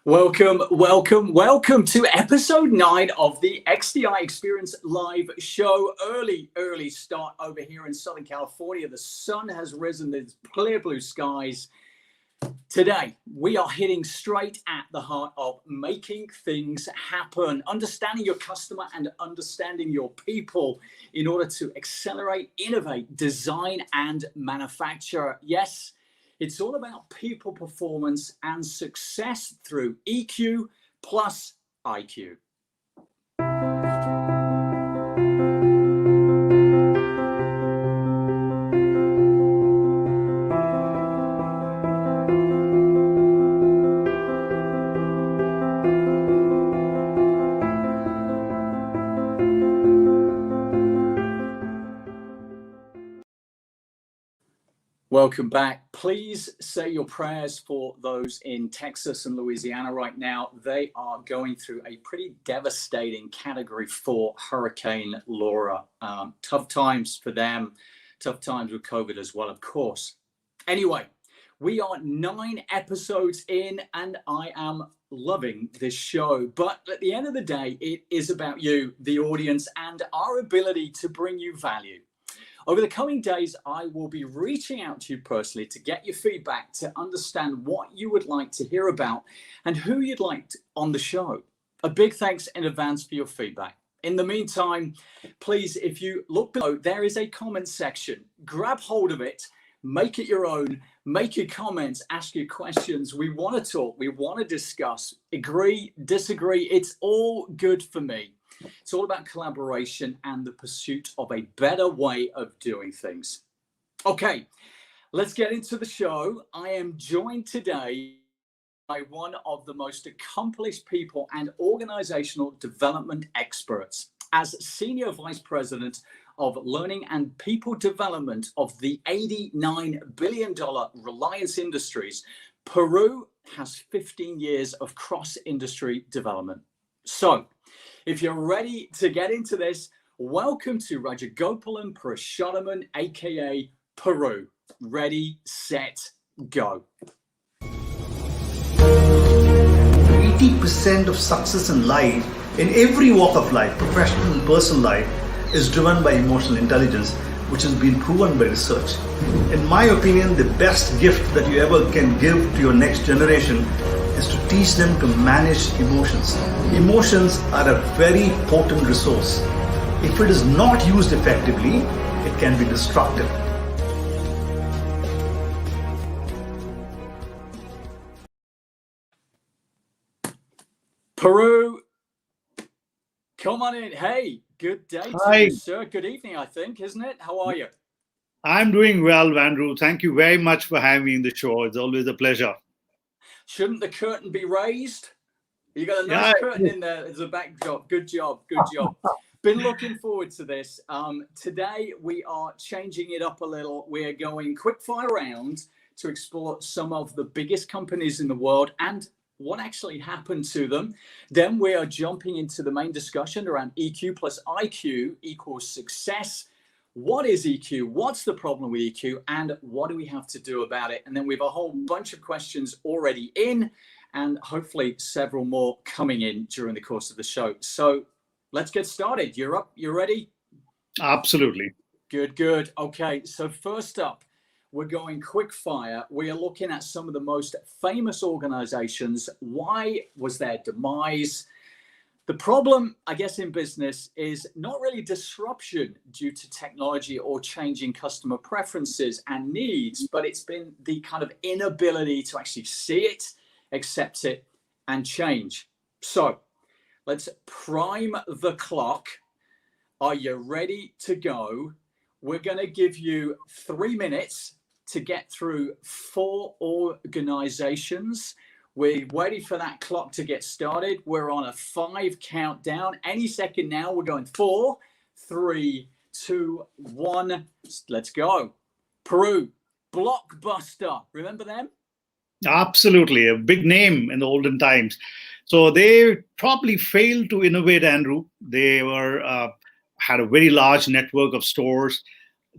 Welcome to episode 9 of the XDI Experience Live Show. Early start over here in Southern California. The sun has risen, there's clear blue skies. Today, we are hitting straight at the heart of making things happen, understanding your customer and understanding your people in order to accelerate, innovate, design, and manufacture. Yes, it's all about people performance and success through EQ plus IQ. Welcome back. Please say your prayers for those in Texas and Louisiana right now. They are going through a pretty devastating Category 4 Hurricane Laura. Tough times for them, tough times with COVID as well, of course. Anyway, we are 9 episodes in and I am loving this show. But at the end of the day, it is about you, the audience, and our ability to bring you value. Over the coming days, I will be reaching out to you personally to get your feedback, to understand what you would like to hear about and who you'd like on the show. A big thanks in advance for your feedback. In the meantime, please, if you look below, there is a comment section. Grab hold of it, make it your own, make your comments, ask your questions. We want to talk, we want to discuss, agree, disagree. It's all good for me. It's all about collaboration and the pursuit of a better way of doing things. Okay, let's get into the show. I am joined today by one of the most accomplished people and organizational development experts. As Senior Vice President of Learning and People Development of the $89 billion Reliance Industries, Puru has 15 years of cross-industry development. So, if you're ready to get into this, welcome to Rajagopalan Purushothaman, aka Puru. Ready, set, go. 80% of success in life, in every walk of life, professional and personal life, is driven by emotional intelligence, which has been proven by research. In my opinion, the best gift that you ever can give to your next generation is to teach them to manage emotions. Emotions are a very potent resource. If it is not used effectively, it can be destructive. Puru, come on in. Hey, good day to you, sir. Good evening, I think, isn't it? How are you? I'm doing well, Andrew. Thank you very much for having me in the show. It's always a pleasure. Shouldn't the curtain be raised? You got a nice curtain in there as a backdrop. Good job. Been looking forward to this. Today we are changing it up a little. We're going quickfire round to explore some of the biggest companies in the world and what actually happened to them. Then we are jumping into the main discussion around EQ plus IQ equals success. What is EQ? What's the problem with EQ? And what do we have to do about it? And then we have a whole bunch of questions already in and hopefully several more coming in during the course of the show. So let's get started. You're up? You ready? Absolutely. Good. Okay, so first up, we're going quick fire. We are looking at some of the most famous organizations. Why was their demise? The problem, I guess, in business is not really disruption due to technology or changing customer preferences and needs, but it's been the kind of inability to actually see it, accept it, and change. So let's prime the clock. Are you ready to go? We're going to give you 3 minutes to get through 4 organizations. We're waiting for that clock to get started. We're on a 5 countdown. Any second now, we're going 4, 3, 2, 1. Let's go. Puru, Blockbuster. Remember them? Absolutely. A big name in the olden times. So they probably failed to innovate, Andrew. They were had a very large network of stores.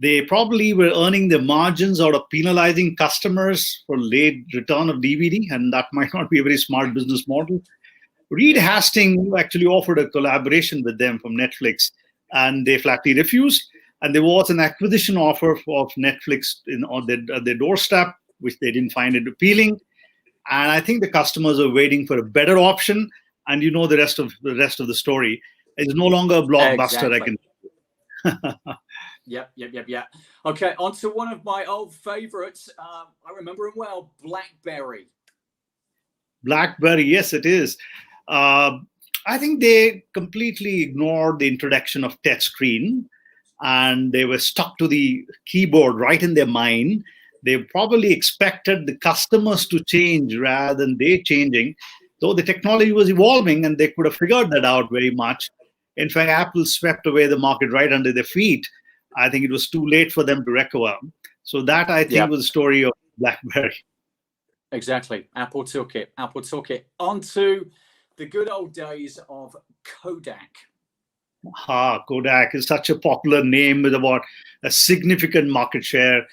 They probably were earning their margins out of penalizing customers for late return of DVD, and that might not be a very smart business model. Reed Hastings actually offered a collaboration with them from Netflix, and they flatly refused. And there was an acquisition offer of Netflix on their doorstep, which they didn't find it appealing. And I think the customers are waiting for a better option. And you know the rest of the story. It's no longer a blockbuster. Exactly. Yep. Okay, on to one of my old favorites. I remember him well, BlackBerry. BlackBerry, yes, it is. I think they completely ignored the introduction of touch screen, and they were stuck to the keyboard right in their mind. They probably expected the customers to change rather than they changing, though the technology was evolving and they could have figured that out very much. In fact, Apple swept away the market right under their feet. I think it was too late for them to recover. So that, I think, was the story of BlackBerry. Exactly. Apple took it. On to the good old days of Kodak. Kodak is such a popular name with about a significant market share.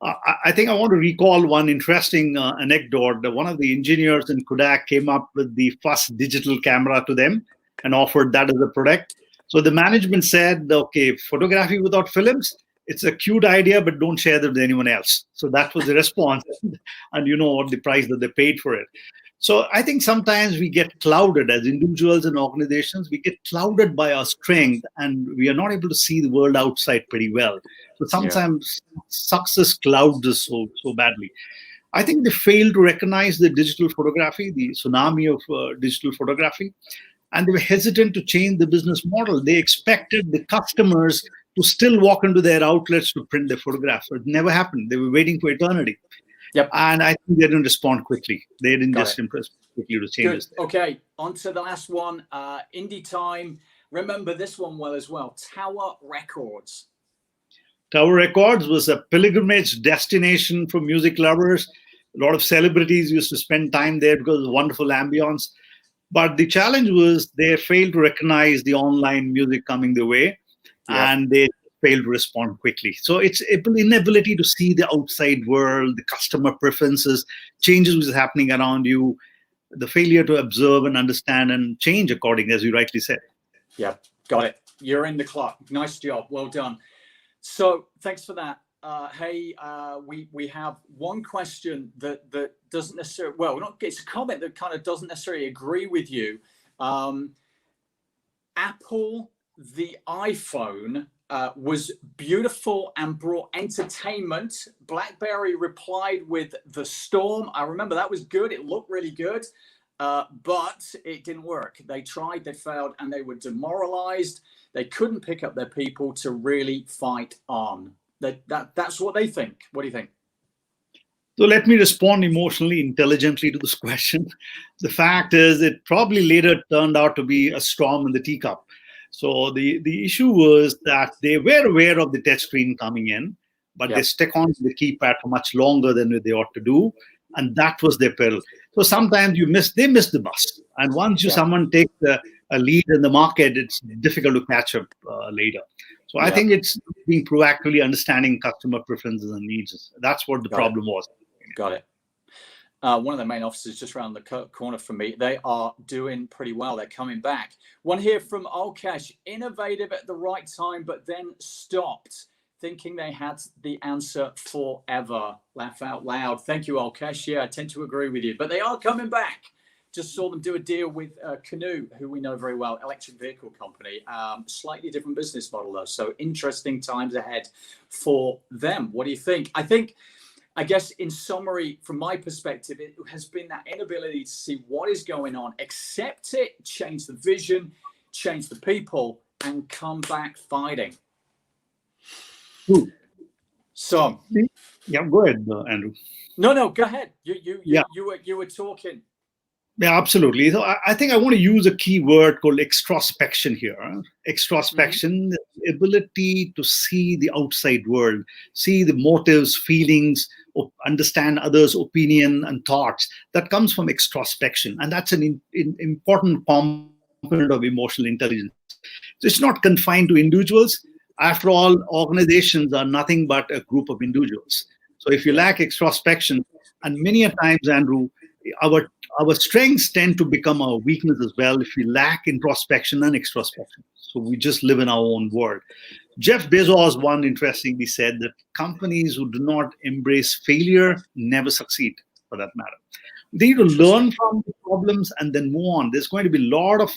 I think I want to recall one interesting anecdote. One of the engineers in Kodak came up with the first digital camera to them and offered that as a product. So the management said, okay, photography without films, it's a cute idea, but don't share that with anyone else. So that was the response. And you know what the price that they paid for it. So I think sometimes we get clouded as individuals and organizations. We get clouded by our strength, and we are not able to see the world outside pretty well. So sometimes success clouds us so badly. I think they fail to recognize the digital photography, the tsunami of digital photography, and they were hesitant to change the business model. They expected the customers to still walk into their outlets to print their photographs. It never happened. They were waiting for eternity. Yep. And I think they didn't respond quickly. They didn't impress quickly to changes. Good. Okay, on to the last one. Indie time. Remember this one well as well. Tower Records. Tower Records was a pilgrimage destination for music lovers. A lot of celebrities used to spend time there because of the wonderful ambience. But the challenge was they failed to recognize the online music coming their way, and they failed to respond quickly. So it's inability to see the outside world, the customer preferences, changes which is happening around you, the failure to observe and understand and change according, as you rightly said. Yeah, got it. You're in the clock. Nice job. Well done. So thanks for that. We have one question that doesn't necessarily, it's a comment that kind of doesn't necessarily agree with you. Apple, the iPhone, was beautiful and brought entertainment. BlackBerry replied with the Storm. I remember that was good. It looked really good, but it didn't work. They tried, they failed, and they were demoralized. They couldn't pick up their people to really fight on. That's what they think. What do you think? So let me respond emotionally, intelligently to this question. The fact is, it probably later turned out to be a storm in the teacup. So the issue was that they were aware of the touchscreen coming in, but they stuck on to the keypad for much longer than they ought to do, and that was their peril. So sometimes they miss the bus, and once someone takes a lead in the market, it's difficult to catch up later. So I think it's being proactively understanding customer preferences and needs. That's what the problem was. Got it. One of the main offices just around the corner from me. They are doing pretty well. They're coming back. One here from Alkesh. Innovative at the right time, but then stopped, thinking they had the answer forever. Laugh out loud. Thank you, Alkesh. Yeah, I tend to agree with you. But they are coming back. Just saw them do a deal with Canoe, who we know very well, electric vehicle company. Slightly different business model, though. So interesting times ahead for them. What do you think? I guess in summary, from my perspective, it has been that inability to see what is going on, accept it, change the vision, change the people, and come back fighting. Ooh. So, yeah, go ahead, Andrew. No, go ahead. You were talking. Yeah, absolutely. So I think I want to use a key word called extrospection here. Extrospection, the ability to see the outside world, see the motives, feelings, understand others' opinion and thoughts. That comes from extrospection. And that's an important component of emotional intelligence. So it's not confined to individuals. After all, organizations are nothing but a group of individuals. So if you lack introspection, and many a times, Andrew, our our strengths tend to become our weakness as well if we lack introspection and extrospection. So we just live in our own world. Jeff Bezos one interestingly said that companies who do not embrace failure never succeed, for that matter. They need to learn from the problems and then move on. There's going to be a lot of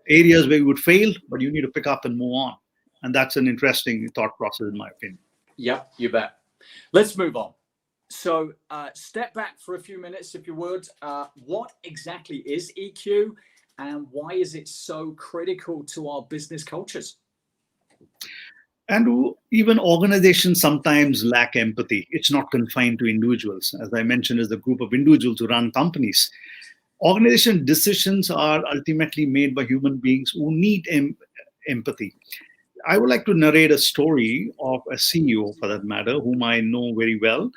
areas where you would fail, but you need to pick up and move on. And that's an interesting thought process, in my opinion. Yep, you bet. Let's move on. So step back for a few minutes, if you would. What exactly is EQ, and why is it so critical to our business cultures? And even organizations sometimes lack empathy. It's not confined to individuals. As I mentioned, as a group of individuals who run companies. Organization decisions are ultimately made by human beings who need empathy. I would like to narrate a story of a CEO, for that matter, whom I know very well.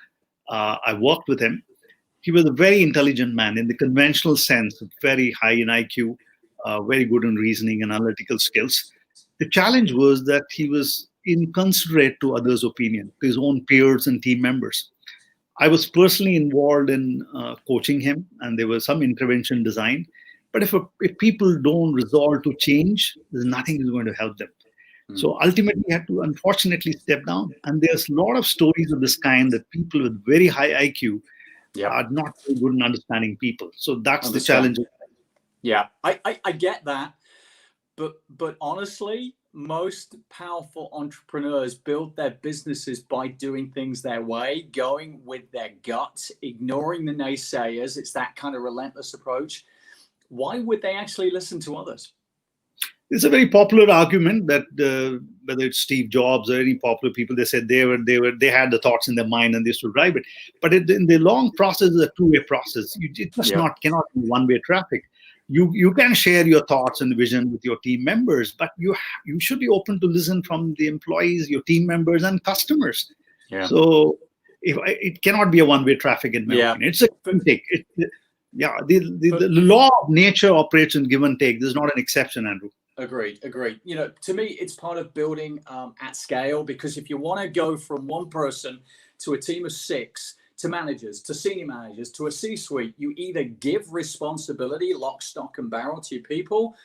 I worked with him. He was a very intelligent man in the conventional sense, very high in IQ, very good in reasoning and analytical skills. The challenge was that he was inconsiderate to others' opinion, to his own peers and team members. I was personally involved in coaching him, and there was some intervention design. But if people don't resolve to change, there's nothing is going to help them. So ultimately, he had to unfortunately step down. And there's a lot of stories of this kind that people with very high IQ are not very good in understanding people. So that's the challenge. Yeah, I get that. But honestly, most powerful entrepreneurs build their businesses by doing things their way, going with their guts, ignoring the naysayers. It's that kind of relentless approach. Why would they actually listen to others? It's a very popular argument that whether it's Steve Jobs or any popular people, they said they had the thoughts in their mind and they used to drive it. But in the long process, it's a two-way process. It just cannot be one-way traffic. You can share your thoughts and vision with your team members, but you should be open to listen from the employees, your team members, and customers. Yeah. So it cannot be a one-way traffic in my opinion. It's a give and take. The law of nature operates in give and take. There's not an exception, Andrew. Agreed. You know, to me, it's part of building at scale, because if you want to go from one person to a team of 6 to managers, to senior managers, to a C-suite, you either give responsibility, lock, stock, and barrel to your people,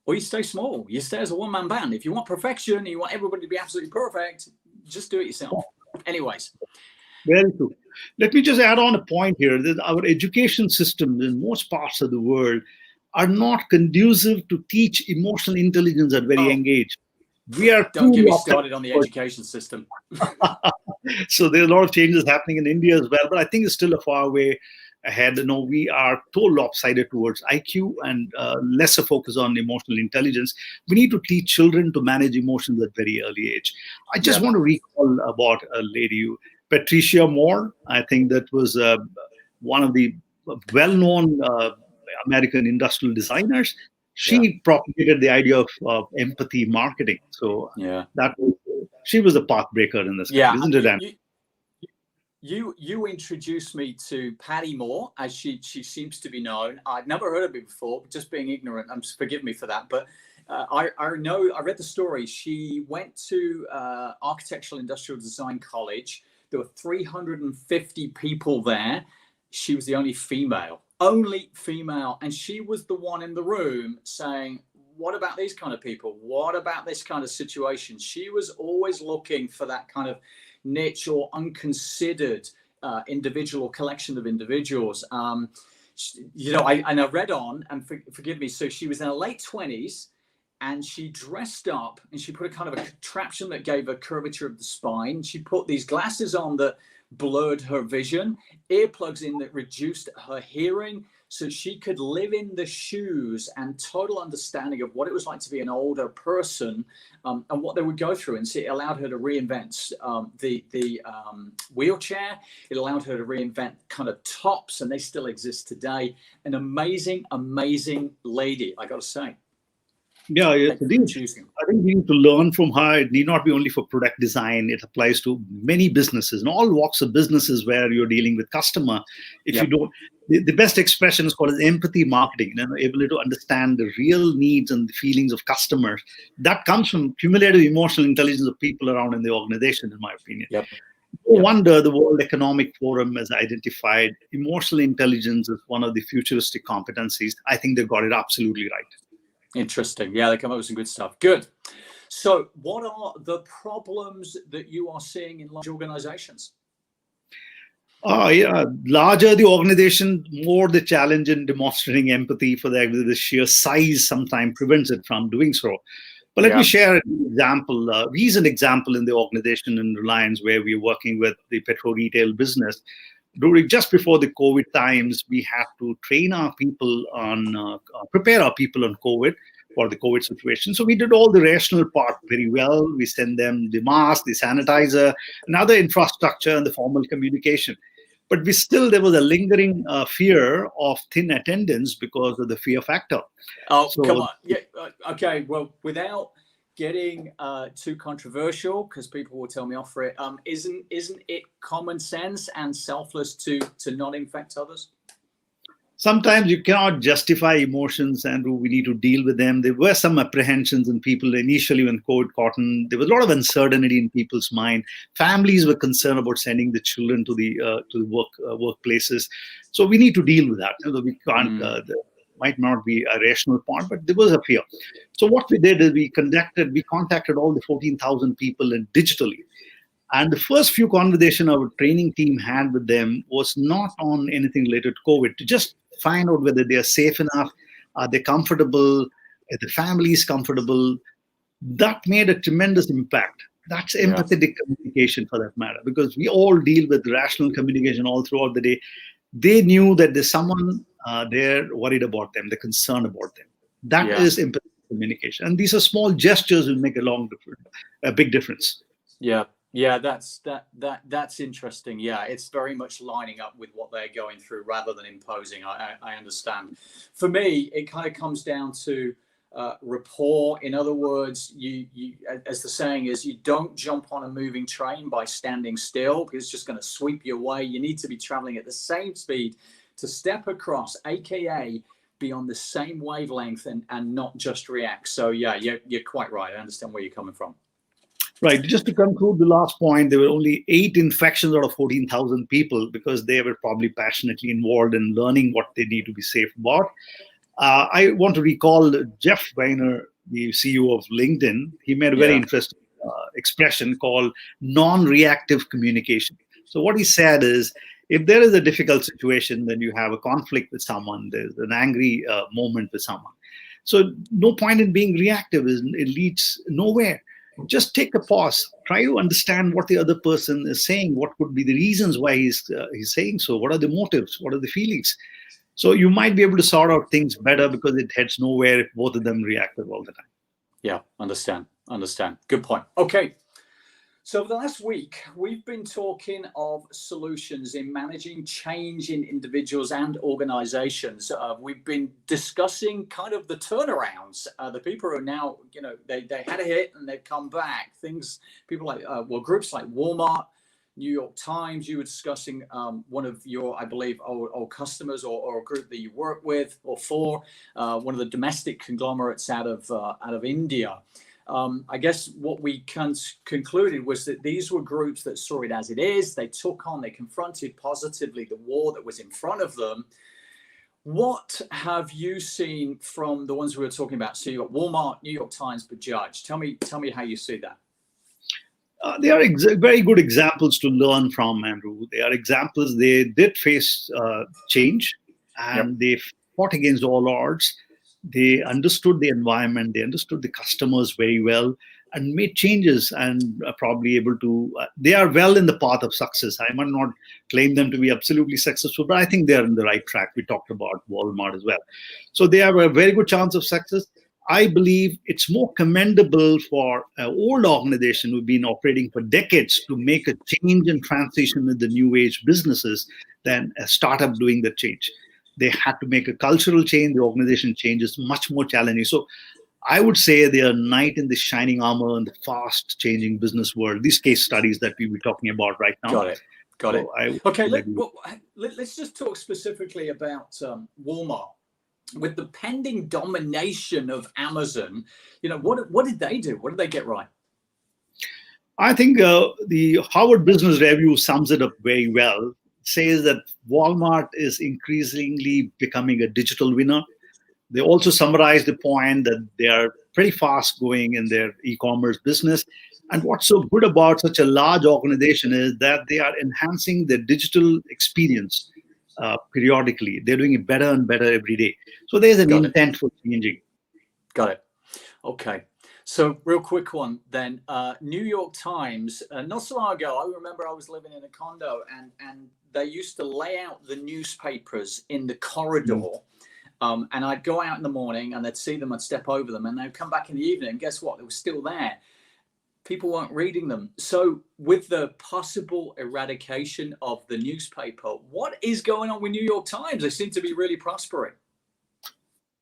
or you stay small. You stay as a one-man band. If you want perfection and you want everybody to be absolutely perfect, just do it yourself. Anyways. Very true. Let me just add on a point here that our education system in most parts of the world are not conducive to teach emotional intelligence at very young age. Don't get me started on the education system. So there's a lot of changes happening in India as well, but I think it's still a far way ahead. You know, we are so lopsided towards IQ and lesser focus on emotional intelligence. We need to teach children to manage emotions at very early age. I just want to recall about a lady, Patricia Moore. I think that was one of the well-known American industrial designers. She propagated the idea of empathy marketing. So she was a pathbreaker in this case, isn't it? You introduced me to Patty Moore, as she seems to be known. I'd never heard of it before, just being ignorant. Forgive me for that. But I read the story. She went to Architectural Industrial Design College. There were 350 people there. She was the only female. And she was the one in the room saying, what about these kind of people? What about this kind of situation? She was always looking for that kind of niche or unconsidered individual collection of individuals. You know, I read on, and forgive me, so she was in her late 20s, and she dressed up and she put a kind of a contraption that gave her curvature of the spine. She put these glasses on that blurred her vision, earplugs in that reduced her hearing, so she could live in the shoes and total understanding of what it was like to be an older person and what they would go through. And so it allowed her to reinvent the wheelchair. It allowed her to reinvent kind of tops, and they still exist today. An amazing, amazing lady, I got to say. Yeah, yes, that you're indeed. choosing? I think we need to learn from her. It need not be only for product design. It applies to many businesses and all walks of businesses where you're dealing with customer. If you Yep. don't, the best expression is called as empathy marketing, ability to understand the real needs and the feelings of customers. That comes from cumulative emotional intelligence of people around in the organization, in my opinion. Yep. No Yep. wonder the World Economic Forum has identified emotional intelligence as one of the futuristic competencies. I think they got it absolutely right. Interesting. Yeah, they come up with some good stuff. Good. So, what are the problems that you are seeing in large organizations? Yeah, larger the organization, more the challenge in demonstrating empathy for the sheer size sometimes prevents it from doing so. But let me share an example, a recent example in the organization in Reliance where we're working with the petro retail business. Just before the COVID times, we had to train our people on, prepare our people on COVID for the COVID situation. So we did all the rational part very well. We sent them the mask, the sanitizer, and other infrastructure and the formal communication. But there was a lingering fear of thin attendance because of the fear factor. Oh, so, come on. Yeah. Okay. Well, without getting too controversial, because people will tell me off for it, isn't it common sense and selfless to not infect others? Sometimes you cannot justify emotions, and we need to deal with them. There were some apprehensions in people initially when COVID caught on. There was a lot of uncertainty in people's mind. Families were concerned about sending the children to the workplaces. So we need to deal with that. We can't. Might not be a rational point, but there was a fear. So what we did is we contacted all the 14,000 people digitally. And the first few conversations our training team had with them was not on anything related to COVID, to just find out whether they are safe enough, are they comfortable, are the families comfortable. That made a tremendous impact. That's empathetic communication for that matter, because we all deal with rational communication all throughout the day. They knew that there's someone there worried about them, they're concerned about them. That is empathetic communication. And these are small gestures will make a big difference. Yeah, that's interesting. Yeah, it's very much lining up with what they're going through rather than imposing. I understand. For me, it kind of comes down to rapport. In other words, you as the saying is, you don't jump on a moving train by standing still because it's just going to sweep you away. You need to be traveling at the same speed to step across, aka be on the same wavelength and not just react. So yeah, you're quite right. I understand where you're coming from. Right. Just to conclude the last point, there were only 8 infections out of 14,000 people because they were probably passionately involved in learning what they need to be safe about. I want to recall Jeff Weiner, the CEO of LinkedIn. He made a very interesting expression called non-reactive communication. So what he said is, if there is a difficult situation, then you have a conflict with someone, there's an angry moment with someone. So no point in being reactive. It leads nowhere. Just take a pause. Try to understand what the other person is saying. What could be the reasons why he's saying so? What are the motives? What are the feelings? So you might be able to sort out things better because it heads nowhere if both of them reactive all the time. Yeah, understand. Good point. Okay. So the last week, we've been talking of solutions in managing change in individuals and organizations. We've been discussing kind of the turnarounds. The people who are now, they had a hit and they've come back. People like, groups like Walmart, New York Times. You were discussing one of your, I believe, old customers or a group that you work with or for, one of the domestic conglomerates out of India. I guess what we concluded was that these were groups that saw it as it is. They confronted positively the war that was in front of them. What have you seen from the ones we were talking about? So you got Walmart, New York Times, Bajaj. Tell me how you see that. They are very good examples to learn from, Andrew. They are examples. They did face change, and they fought against all odds. They understood the environment, they understood the customers very well, and made changes and are probably able to, they are well in the path of success. I might not claim them to be absolutely successful, but I think they're in the right track. We talked about Walmart as well. So they have a very good chance of success. I believe it's more commendable for an old organization who've been operating for decades to make a change and transition in the new age businesses than a startup doing the change. They had to make a cultural change. The organization change is much more challenging. So I would say they are knight in the shining armor in the fast-changing business world. These case studies that we were talking about right now. Got it. Got it. Okay, let's just talk specifically about Walmart. With the pending domination of Amazon, what did they do? What did they get right? I think the Harvard Business Review sums it up very well. It says that Walmart is increasingly becoming a digital winner. They also summarize the point that they are pretty fast going in their e-commerce business. And what's so good about such a large organization is that they are enhancing their digital experience periodically. They're doing it better and better every day. So there's an intent for changing. Got it. Okay. So real quick one then. New York Times, not so long ago, I remember I was living in a condo and they used to lay out the newspapers in the corridor. And I'd go out in the morning and they'd see them, I'd step over them, and they'd come back in the evening. And guess what? They were still there. People weren't reading them. So with the possible eradication of the newspaper, what is going on with New York Times? They seem to be really prospering.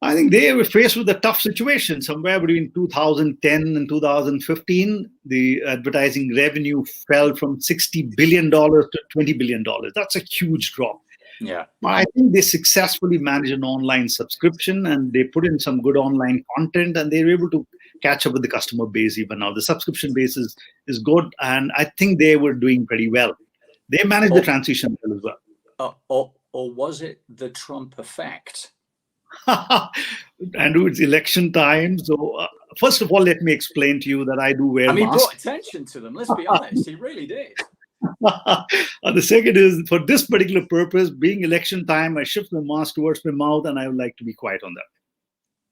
I think they were faced with a tough situation. Somewhere between 2010 and 2015, the advertising revenue fell from $60 billion to $20 billion. That's a huge drop. Yeah. I think they successfully managed an online subscription and they put in some good online content and they were able to catch up with the customer base even now. The subscription base is good and I think they were doing pretty well. They managed the transition well as well. Or was it the Trump effect? Andrew, it's election time. So first of all, let me explain to you that I do wear masks. He brought attention to them. Let's be honest. He really did. The second is, for this particular purpose, being election time, I shift the mask towards my mouth and I would like to be quiet on that.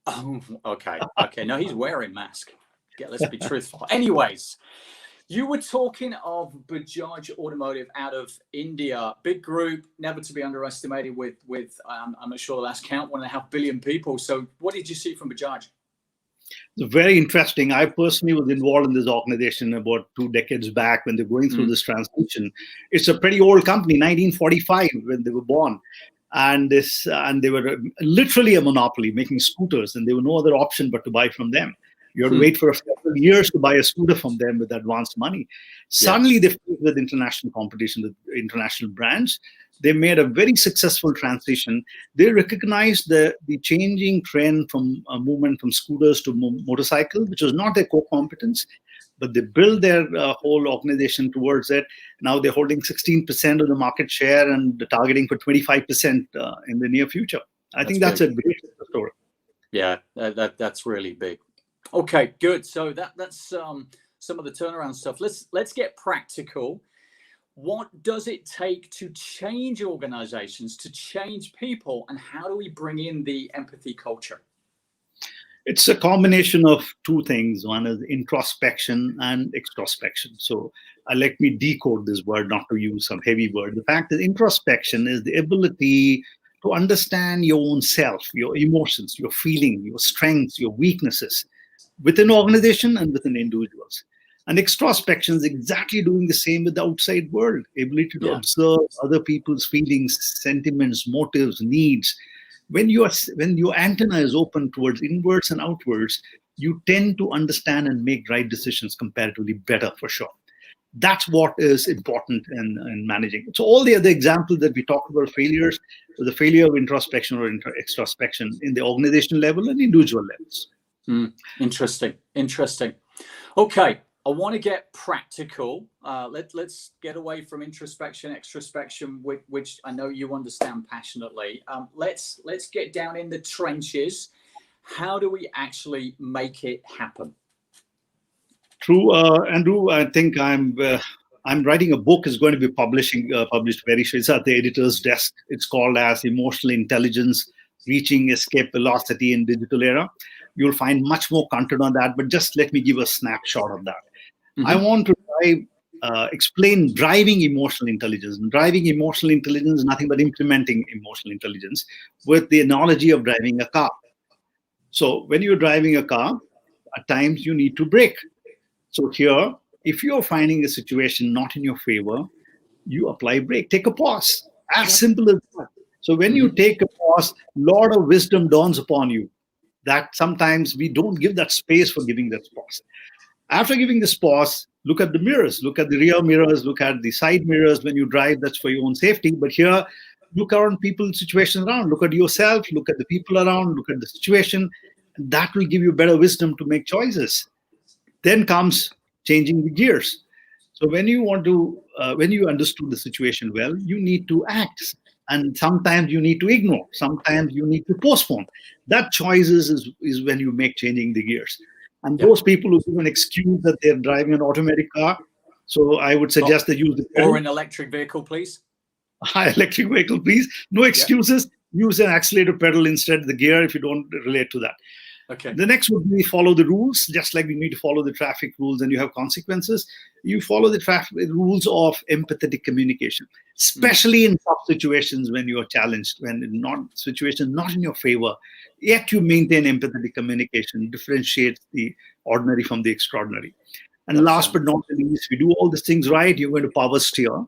Oh, okay. Okay. No, he's wearing mask. Yeah, let's be truthful. Anyways, you were talking of Bajaj Automotive out of India, big group, never to be underestimated with I'm not sure the last count, 1.5 billion people. So what did you see from Bajaj? It's very interesting. I personally was involved in this organization about 2 decades back when they're going through this transition. It's a pretty old company, 1945 when they were born. And they were literally a monopoly, making scooters, and there was no other option but to buy from them. You had to wait for several years to buy a scooter from them with advanced money. Suddenly, they faced with international competition, with international brands. They made a very successful transition. They recognized the changing trend from a movement from scooters to motorcycle, which was not their core competence, but they built their whole organization towards it. Now they're holding 16% of the market share and targeting for 25% in the near future. I think that's a great story. Yeah, that's really big. Okay, good. So that's some of the turnaround stuff. Let's get practical. What does it take to change organizations, to change people, and how do we bring in the empathy culture? It's a combination of 2 things. One is introspection and extrospection. So let me decode this word, not to use some heavy word. The fact that introspection is the ability to understand your own self, your emotions, your feeling, your strengths, your weaknesses within organization and within individuals. And extrospection is exactly doing the same with the outside world, ability to observe other people's feelings, sentiments, motives, needs. When your antenna is open towards inwards and outwards, you tend to understand and make right decisions comparatively better, for sure. That's what is important in managing. So all the other examples that we talked about failures, the failure of introspection or extrospection in the organizational level and individual levels. Interesting. Okay. I want to get practical. Let's get away from introspection, extrospection, which I know you understand passionately. Let's get down in the trenches. How do we actually make it happen? True, Andrew. I think I'm writing a book. Is going to be published very soon. It's at the editor's desk. It's called as Emotional Intelligence: Reaching Escape Velocity in Digital Era. You'll find much more content on that, but just let me give a snapshot of that. I want to explain driving emotional intelligence. And driving emotional intelligence is nothing but implementing emotional intelligence with the analogy of driving a car. So when you're driving a car, at times you need to brake. So here, if you're finding a situation not in your favor, you apply brake, take a pause. As simple as that. So when you take a pause, a lot of wisdom dawns upon you. that sometimes we don't give that space for giving that pause. After giving this pause, look at the mirrors, look at the rear mirrors, look at the side mirrors when you drive. That's for your own safety. But here, look around people's situations around. Look at yourself, look at the people around, look at the situation. And that will give you better wisdom to make choices. Then comes changing the gears. So when you when you understood the situation well, you need to act. And sometimes you need to ignore. Sometimes you need to postpone. That choices is when you make changing the gears. And those people who give an excuse that they're driving an automatic car, so I would suggest they use the pedal. Or an electric vehicle, please. Electric vehicle, please. No excuses. Use an accelerator pedal instead of the gear if you don't relate to that. Okay. The next would be follow the rules, just like you need to follow the traffic rules and you have consequences. You follow the traffic rules of empathetic communication, especially in tough situations when you are challenged, when situation not in your favor, yet you maintain empathetic communication, differentiates the ordinary from the extraordinary. And last but not least, if you do all these things right, you're going to power steer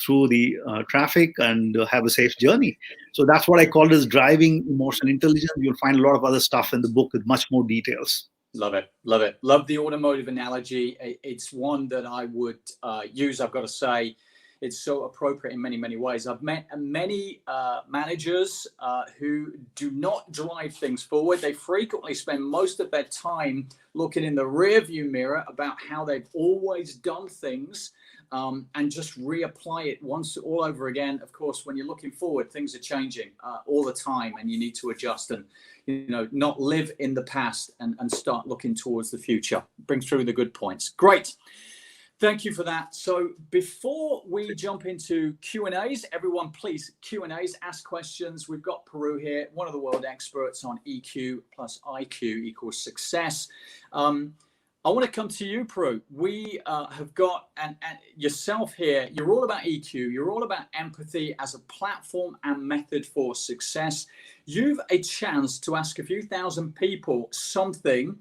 through the traffic and have a safe journey. So that's what I call as driving emotional intelligence. You'll find a lot of other stuff in the book with much more details. Love it. Love it. Love the automotive analogy. It's one that I would use. I've got to say, it's so appropriate in many, many ways. I've met many managers who do not drive things forward. They frequently spend most of their time looking in the rear view mirror about how they've always done things and just reapply it once all over again. Of course, when you're looking forward, things are changing all the time and you need to adjust and, you know, not live in the past and start looking towards the future. Bring through the good points. Great. Thank you for that. So before we jump into Q&As, everyone, please, Q&As, ask questions. We've got Puru here, one of the world experts on EQ plus IQ equals success. I want to come to you, Puru. We have got and yourself here. You're all about EQ. You're all about empathy as a platform and method for success. You've a chance to ask a few thousand people something,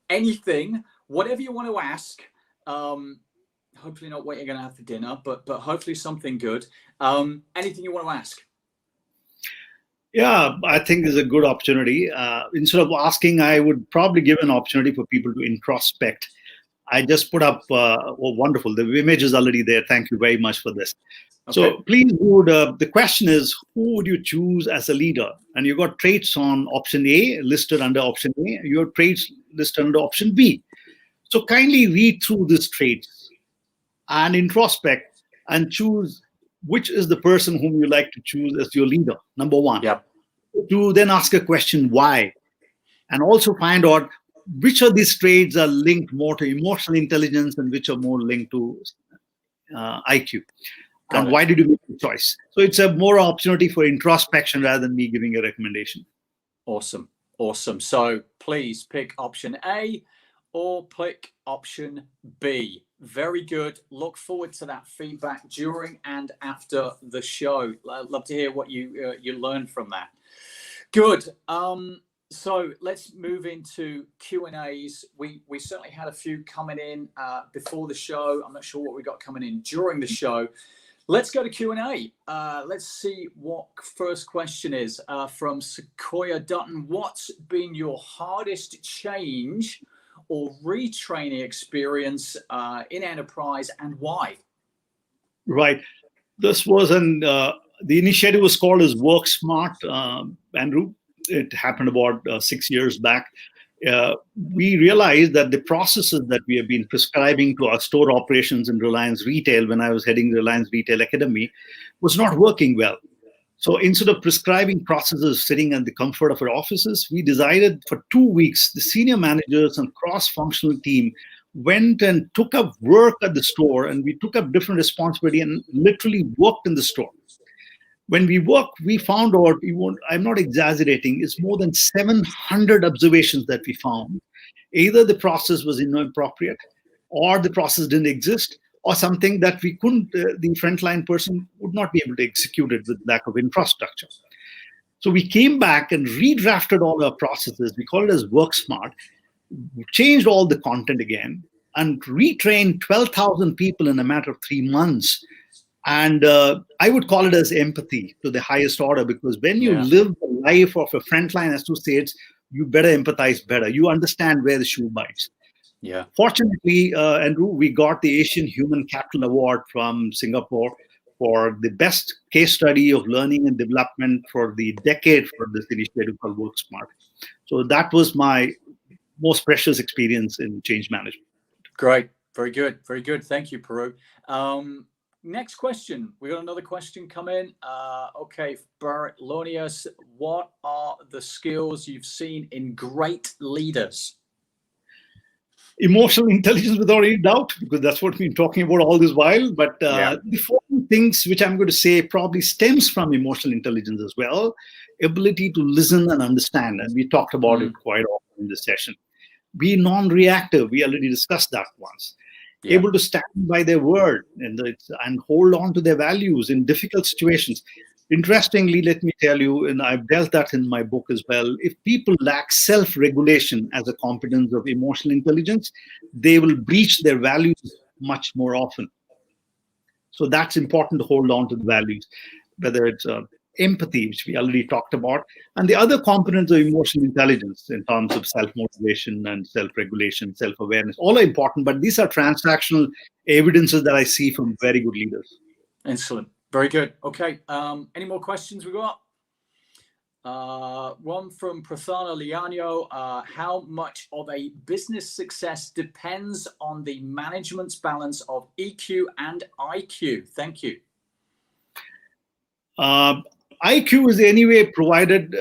anything, whatever you want to ask. Hopefully not what you're going to have for dinner, but hopefully something good. Anything you want to ask? Yeah, I think there's a good opportunity. Instead of asking, I would probably give an opportunity for people to introspect. I just put up, oh, wonderful. The image is already there. Thank you very much for this. Okay. So please, the question is, who would you choose as a leader? And you've got traits on option A, listed under option A. You have traits listed under option B. So kindly read through these traits and introspect and choose which is the person whom you like to choose as your leader, number one. Yep. To then ask a question, why? And also find out which of these traits are linked more to emotional intelligence and which are more linked to IQ. And why did you make the choice? So it's a more opportunity for introspection rather than me giving a recommendation. Awesome. Awesome. So please pick option A or pick option B. Very good. Look forward to that feedback during and after the show. I'd love to hear what you learned from that. Good. So let's move into Q&As. We certainly had a few coming in before the show. I'm not sure what we got coming in during the show. Let's go to Q&A. Let's see what first question is from Sequoia Dutton. What's been your hardest change or retraining experience in enterprise and why? Right. This was the initiative was called as Work Smart, Andrew. It happened about 6 years back. We realized that the processes that we have been prescribing to our store operations in Reliance Retail when I was heading the Reliance Retail Academy was not working well. So instead of prescribing processes sitting in the comfort of our offices, we decided for 2 weeks, the senior managers and cross-functional team went and took up work at the store, and we took up different responsibility and literally worked in the store. When we worked, we found out, I'm not exaggerating, it's more than 700 observations that we found. Either the process was inappropriate, or the process didn't exist, or something that we couldn't, the frontline person would not be able to execute it with lack of infrastructure. So we came back and redrafted all our processes. We call it as Work Smart, changed all the content again, and retrained 12,000 people in a matter of 3 months. And I would call it as empathy to the highest order, because when you live the life of a frontline associates, you better empathize better. You understand where the shoe bites. Yeah. Fortunately, Andrew, we got the Asian Human Capital Award from Singapore for the best case study of learning and development for the decade for this initiative called Work Smart. So that was my most precious experience in change management. Great. Very good. Very good. Thank you, Puru. Next question. We got another question come in. Okay, Barrett Lonius, what are the skills you've seen in great leaders? Emotional intelligence, without any doubt, because that's what we've been talking about all this while. But the four things which I'm going to say probably stems from emotional intelligence as well. Ability to listen and understand. And we talked about it quite often in this session. Be non-reactive. We already discussed that once. Yeah. Able to stand by their word and hold on to their values in difficult situations. Interestingly, let me tell you, and I've dealt that in my book as well, if people lack self-regulation as a competence of emotional intelligence, they will breach their values much more often. So that's important to hold on to the values, whether it's empathy, which we already talked about, and the other components of emotional intelligence in terms of self-motivation and self-regulation, self-awareness, all are important, but these are transactional evidences that I see from very good leaders. Excellent. Very good. Okay. Any more questions we got? One from Prathana Liano. How much of a business success depends on the management's balance of EQ and IQ? Thank you. IQ is anyway provided,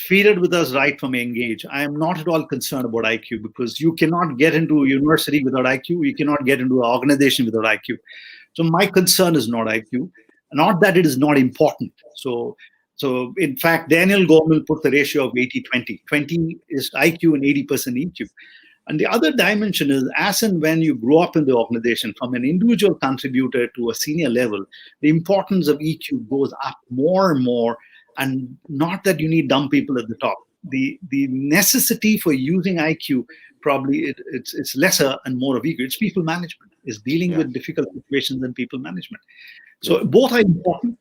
feeded with us right from engage. I am not at all concerned about IQ because you cannot get into a university without IQ. You cannot get into an organization without IQ. So my concern is not IQ, not that it is not important. So in fact, Daniel Goleman put the ratio of 80-20. 20 is IQ and 80% EQ. And the other dimension is as and when you grow up in the organization from an individual contributor to a senior level, the importance of EQ goes up more and more. And not that you need dumb people at the top. The necessity for using IQ probably it's lesser and more of EQ. It's people management. It's dealing with difficult situations and people management. So both are important.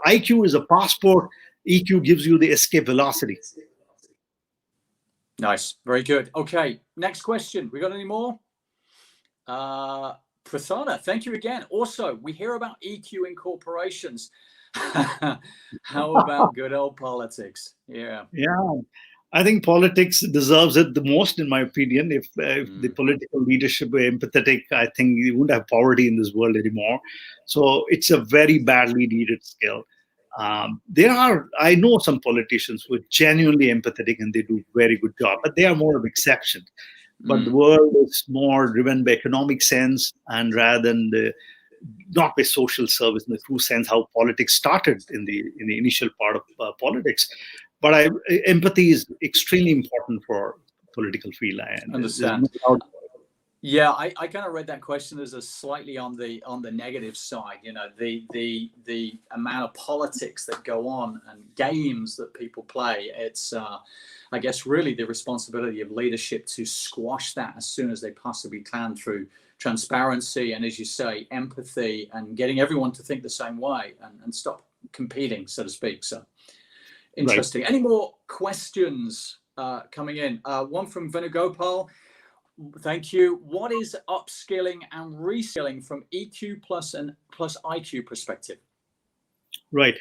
IQ is a passport. EQ gives you the escape velocity. Nice. Very good. Okay. Next question. We got any more? Prathana, thank you again. Also, we hear about EQ in corporations. How about good old politics? Yeah. I think politics deserves it the most, in my opinion. If the political leadership were empathetic, I think we wouldn't have poverty in this world anymore. So it's a very badly needed skill. I know some politicians who are genuinely empathetic and they do a very good job, but they are more of exceptions. But the world is more driven by economic sense and rather than not by social service in the true sense how politics started in the initial part of politics. But empathy is extremely important for political field. I understand. Yeah, I kind of read that question as a slightly on the negative side. You know, the amount of politics that go on and games that people play. It's I guess really the responsibility of leadership to squash that as soon as they possibly can through transparency and, as you say, empathy and getting everyone to think the same way and stop competing, so to speak. So interesting. Right. Any more questions coming in? One from Venugopal. Thank you. What is upskilling and reskilling from EQ plus IQ perspective? Right.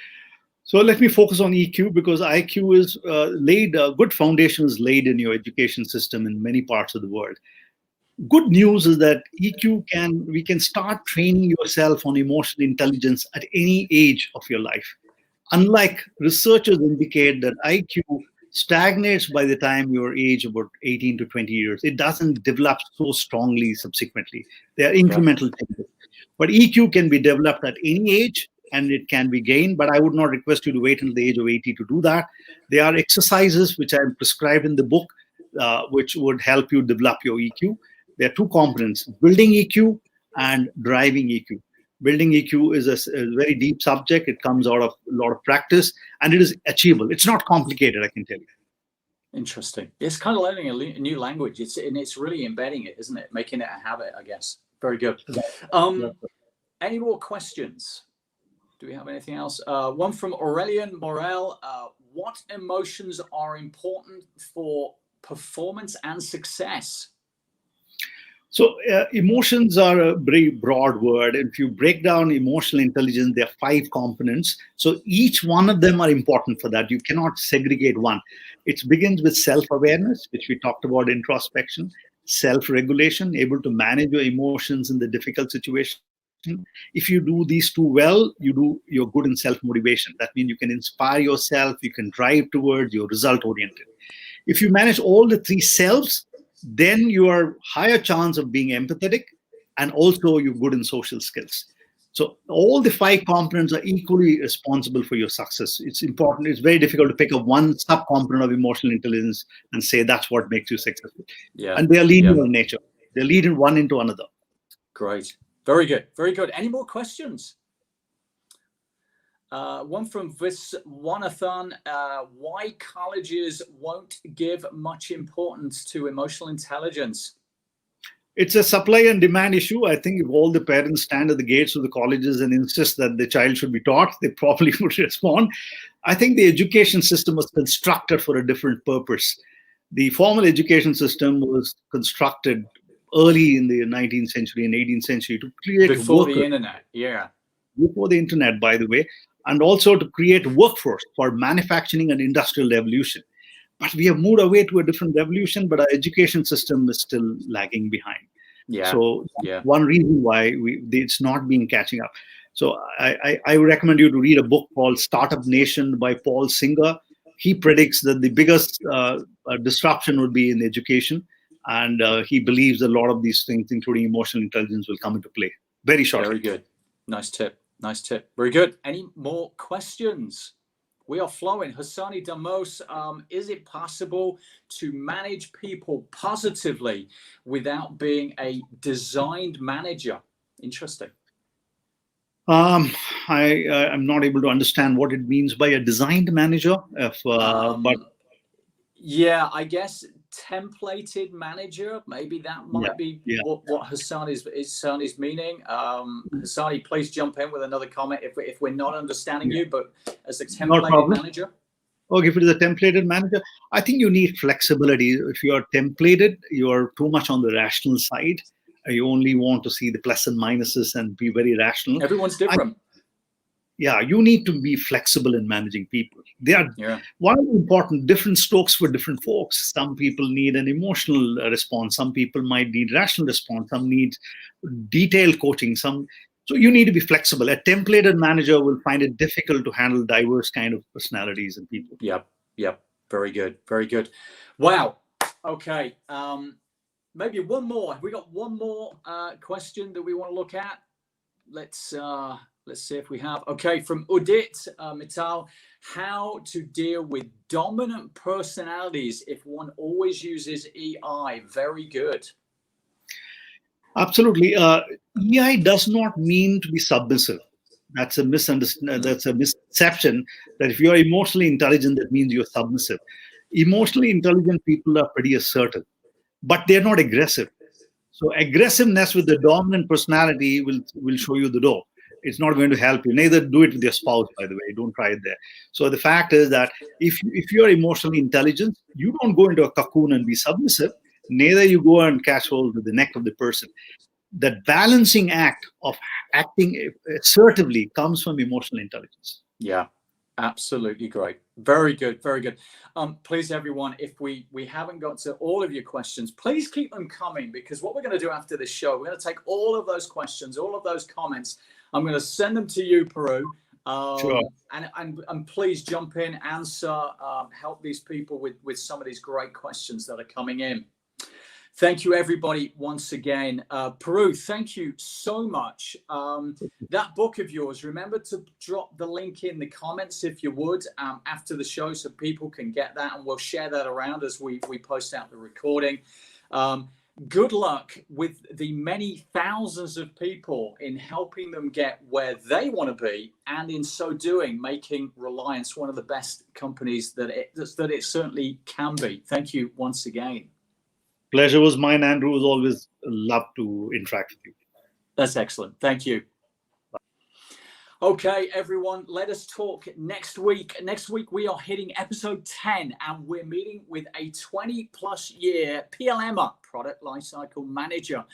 So let me focus on EQ because IQ is laid, a good foundation is laid in your education system in many parts of the world. Good news is that we can start training yourself on emotional intelligence at any age of your life. Unlike researchers indicate that IQ stagnates by the time you're age about 18 to 20 years. It doesn't develop so strongly subsequently. They are incremental changes. But EQ can be developed at any age and it can be gained, but I would not request you to wait until the age of 80 to do that. There are exercises which I prescribe in the book, which would help you develop your EQ. There are two components, building EQ and driving EQ. Building EQ is a very deep subject. It comes out of a lot of practice and it is achievable. It's not complicated, I can tell you. Interesting. It's kind of learning a new language. It's really embedding it, isn't it? Making it a habit, I guess. Very good. Any more questions? Do we have anything else? One from Aurelian Morel. What emotions are important for performance and success? So emotions are a very broad word. If you break down emotional intelligence, there are 5 components. So each one of them are important for that. You cannot segregate one. It begins with self-awareness, which we talked about, introspection, self-regulation, able to manage your emotions in the difficult situation. If you do these 2 well, you're good in self-motivation. That means you can inspire yourself, you can drive towards, you're result-oriented. If you manage all the 3 selves, then you are higher chance of being empathetic, and also you're good in social skills. So all the 5 components are equally responsible for your success. It's important. It's very difficult to pick up one sub-component of emotional intelligence and say that's what makes you successful. Yeah. And they are linear in nature. They lead in one into another. Great. Very good. Very good. Any more questions? One from Viswanathan. Why colleges won't give much importance to emotional intelligence? It's a supply and demand issue. I think if all the parents stand at the gates of the colleges and insist that the child should be taught, they probably would respond. I think the education system was constructed for a different purpose. The formal education system was constructed early in the 19th century and 18th century to create before the internet. Yeah. Before the internet, by the way, and also to create workforce for manufacturing and industrial revolution. But we have moved away to a different revolution, but our education system is still lagging behind. Yeah. So one reason why it's not been catching up. So I recommend you to read a book called Startup Nation by Paul Singer. He predicts that the biggest disruption would be in education. And he believes a lot of these things, including emotional intelligence, will come into play very shortly. Very good. Nice tip. Nice tip. Very good. Any more questions? We are flowing. Hassani Damos, is it possible to manage people positively without being a designed manager? Interesting. I'm not able to understand what it means by a designed manager. But yeah, I guess templated manager. Maybe that might be what Hassan is meaning. Hassani, please jump in with another comment if we're not understanding you. But as a templated manager. Okay, if it is a templated manager, I think you need flexibility. If you are templated, you are too much on the rational side. You only want to see the plus and minuses and be very rational. Everyone's different. You need to be flexible in managing people. They are one of the important different strokes for different folks. Some people need an emotional response. Some people might need rational response. Some need detailed coaching. So you need to be flexible. A templated manager will find it difficult to handle diverse kind of personalities and people. Yep. Very good. Very good. Wow. Okay. Maybe one more. Have we got one more question that we want to look at? Let's see if we have. Okay, from Udit Mittal, how to deal with dominant personalities if one always uses EI. Very good. Absolutely. EI does not mean to be submissive. That's a misunderstanding. That's a misconception that if you're emotionally intelligent, that means you're submissive. Emotionally intelligent people are pretty assertive, but they're not aggressive. So aggressiveness with the dominant personality will show you the door. It's not going to help you. Neither do it with your spouse, by the way. Don't try it there. So the fact is that if you're emotionally intelligent, you don't go into a cocoon and be submissive. Neither you go and catch hold of the neck of the person. That balancing act of acting assertively comes from emotional intelligence. Yeah, absolutely great. Very good. Very good. Please, everyone, if we haven't got to all of your questions, please keep them coming, because what we're going to do after this show, we're going to take all of those questions, all of those comments. I'm going to send them to you, Puru. Sure. And please jump in, answer, help these people with some of these great questions that are coming in. Thank you, everybody, once again. Puru, thank you so much. That book of yours, remember to drop the link in the comments if you would, after the show, so people can get that, and we'll share that around as we post out the recording. Good luck with the many thousands of people in helping them get where they want to be, and in so doing, making Reliance one of the best companies that it certainly can be. Thank you once again. Pleasure was mine, Andrew. It was always love to interact with you. That's excellent. Thank you. Okay, everyone, let us talk next week. Next week, we are hitting episode 10, and we're meeting with a 20-plus year PLMer, Product Lifecycle Manager.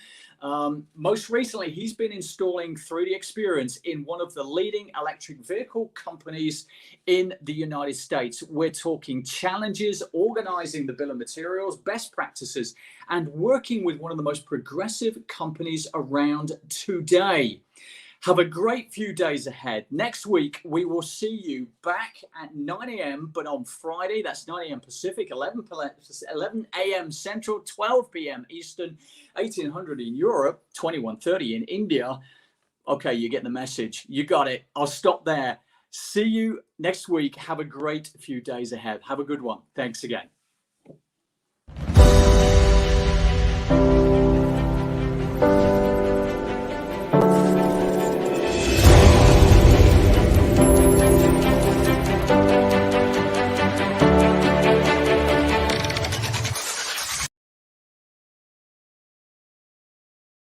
Most recently, he's been installing 3D Experience in one of the leading electric vehicle companies in the United States. We're talking challenges, organizing the bill of materials, best practices, and working with one of the most progressive companies around today. Have a great few days ahead. Next week, we will see you back at 9 a.m., but on Friday, that's 9 a.m. Pacific, 11 a.m. Central, 12 p.m. Eastern, 1800 in Europe, 21:30 in India. Okay, you get the message. You got it. I'll stop there. See you next week. Have a great few days ahead. Have a good one. Thanks again.